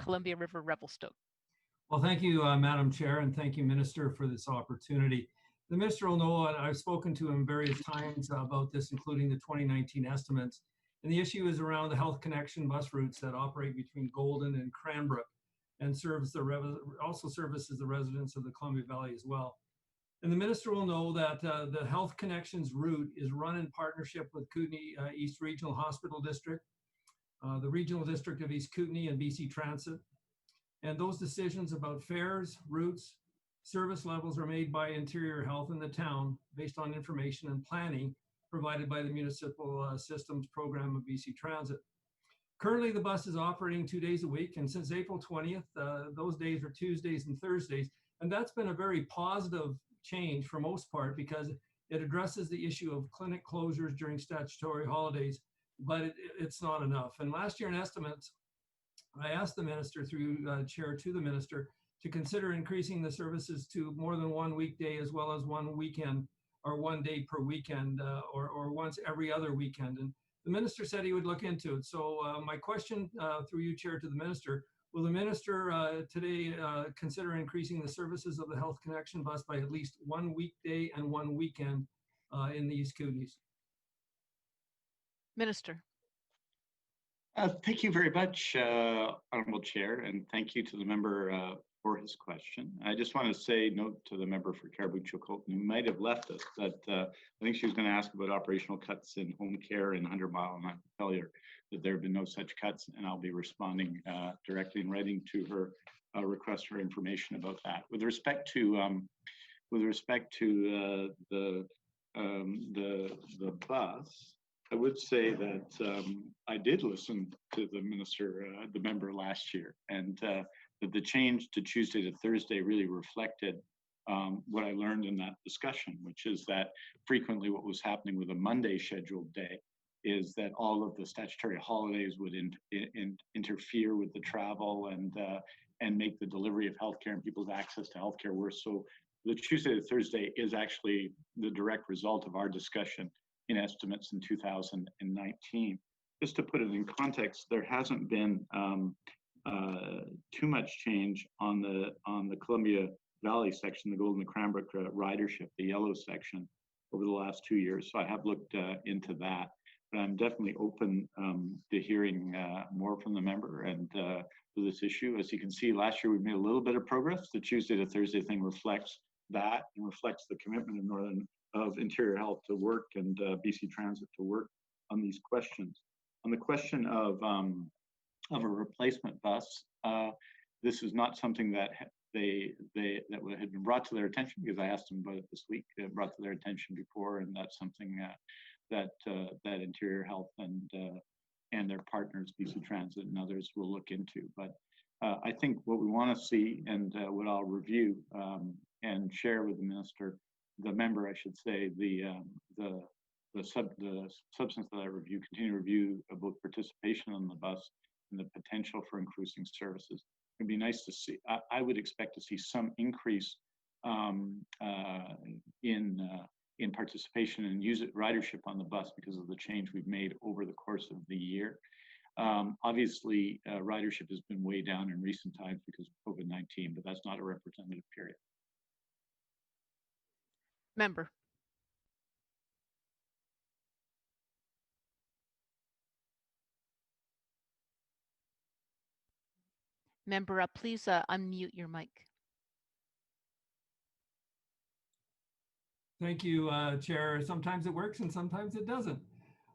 Columbia River Revelstoke. Well, thank you, Madam Chair, and thank you, Minister, for this opportunity. The Minister will know, and I've spoken to him various times about this, including the 2019 estimates. And the issue is around the Health Connection bus routes that operate between Golden and Cranbrook and also services the residents of the Columbia Valley as well. And the Minister will know that the Health Connections route is run in partnership with Kootenay East Regional Hospital District, the Regional District of East Kootenay, and BC Transit. And those decisions about fares, routes, service levels are made by Interior Health in the town based on information and planning provided by the Municipal Systems Program of BC Transit. Currently, the bus is operating 2 days a week, and since April 20th, those days are Tuesdays and Thursdays. And that's been a very positive change for most part because it addresses the issue of clinic closures during statutory holidays, but it's not enough. And last year in estimates, I asked the Minister through Chair to the Minister to consider increasing the services to more than one weekday as well as one weekend or 1 day per weekend or once every other weekend. And the Minister said he would look into it. So my question through you, Chair, to the Minister, will the Minister today consider increasing the services of the Health Connection bus by at least one weekday and one weekend in the East Kootenays? Minister. Thank you very much, Honourable Chair, and thank you to the member for his question. I just want to say, note to the member for Clovechok, who might have left us, that I think she was going to ask about operational cuts in home care and 100-mile and I can tell you that there have been no such cuts, and I'll be responding directly in writing to her request for information about that. With respect to the bus, I would say that I did listen to the minister, the member last year, and that the change to Tuesday to Thursday really reflected what I learned in that discussion, which is that frequently what was happening with a Monday scheduled day is that all of the statutory holidays would interfere with the travel and make the delivery of healthcare and people's access to healthcare worse. So the Tuesday to Thursday is actually the direct result of our discussion in estimates in 2019. Just to put it in context, there hasn't been too much change on the Columbia Valley section, the Golden and Cranbrook ridership, the yellow section, over the last 2 years. So I have looked into that, but I'm definitely open to hearing more from the member and for this issue. As you can see, last year we made a little bit of progress. The Tuesday to Thursday thing reflects that and reflects the commitment of Interior Health to work and BC Transit to work on these questions. On the question of a replacement bus, this is not something that that had been brought to their attention because I asked them about it this week. It brought to their attention before, and that's something that Interior Health and their partners, BC Transit and others, will look into. But I think what we want to see and what I'll review and share with the member, I should say, the substance that I review, continue to review both participation on the bus and the potential for increasing services. It'd be nice to see. I would expect to see some increase in participation and ridership on the bus because of the change we've made over the course of the year. Obviously, ridership has been way down in recent times because of COVID-19, but that's not a representative period. Member. Member, please unmute your mic. Thank you, Chair. Sometimes it works and sometimes it doesn't.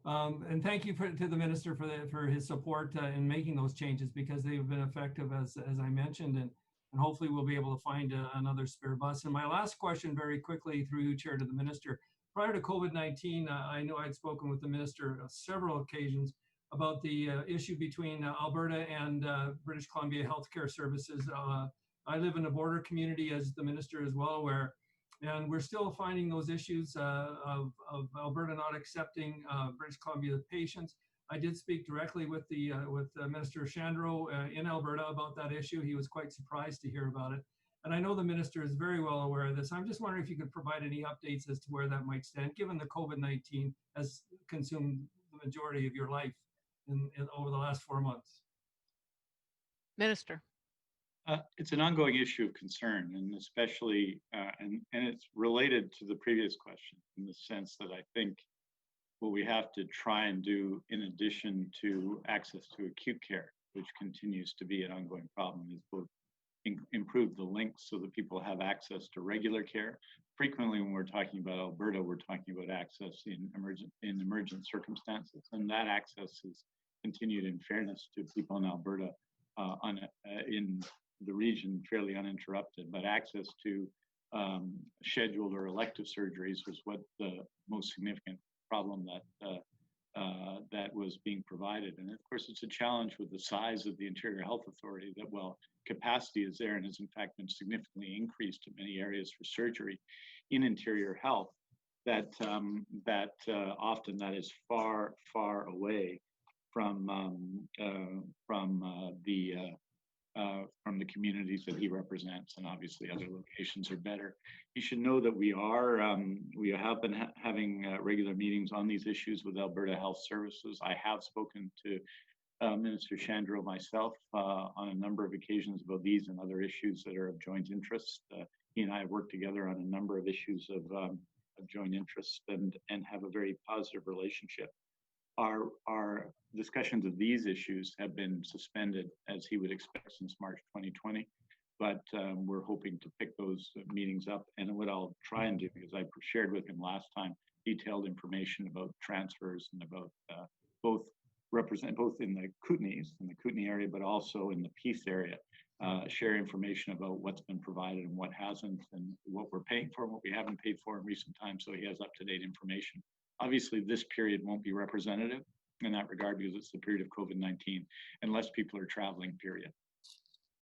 And thank you to the Minister for his support in making those changes because they've been effective, as I mentioned, and hopefully we'll be able to find another spare bus. And my last question, very quickly, through you, Chair, to the Minister. Prior to COVID-19, I know I'd spoken with the Minister on several occasions about the issue between Alberta and British Columbia Healthcare Services. I live in a border community, as the Minister is well aware, and we're still finding those issues of Alberta not accepting British Columbia patients. I did speak directly with Minister Shandro in Alberta about that issue. He was quite surprised to hear about it. And I know the Minister is very well aware of this. I'm just wondering if you could provide any updates as to where that might stand, given the COVID-19 has consumed the majority of your life over the last 4 months. Minister. It's an ongoing issue of concern, and especially, and it's related to the previous question in the sense that I think what we have to try and do, in addition to access to acute care, which continues to be an ongoing problem, is both improve the links so that people have access to regular care. Frequently, when we're talking about Alberta, we're talking about access in emergent circumstances, and that access is continued in fairness to people in Alberta in the region fairly uninterrupted, but access to scheduled or elective surgeries was what the most significant problem that was being provided. And of course, it's a challenge with the size of the Interior Health Authority that while capacity is there and has in fact been significantly increased in many areas for surgery in interior health, that often that is far, far away from the communities that he represents, and obviously other locations are better. You should know that we have been having regular meetings on these issues with Alberta Health Services. I have spoken to Minister Shandro myself on a number of occasions about these and other issues that are of joint interest. He and I have worked together on a number of issues of joint interest and have a very positive relationship. Our discussions of these issues have been suspended, as he would expect, since March 2020, but we're hoping to pick those meetings up. And what I'll try and do, because I shared with him last time, detailed information about transfers and about both in the Kootenay area, but also in the Peace area, share information about what's been provided and what hasn't, and what we're paying for and what we haven't paid for in recent times, so he has up-to-date information. Obviously, this period won't be representative in that regard because it's the period of COVID-19, unless people are traveling, period.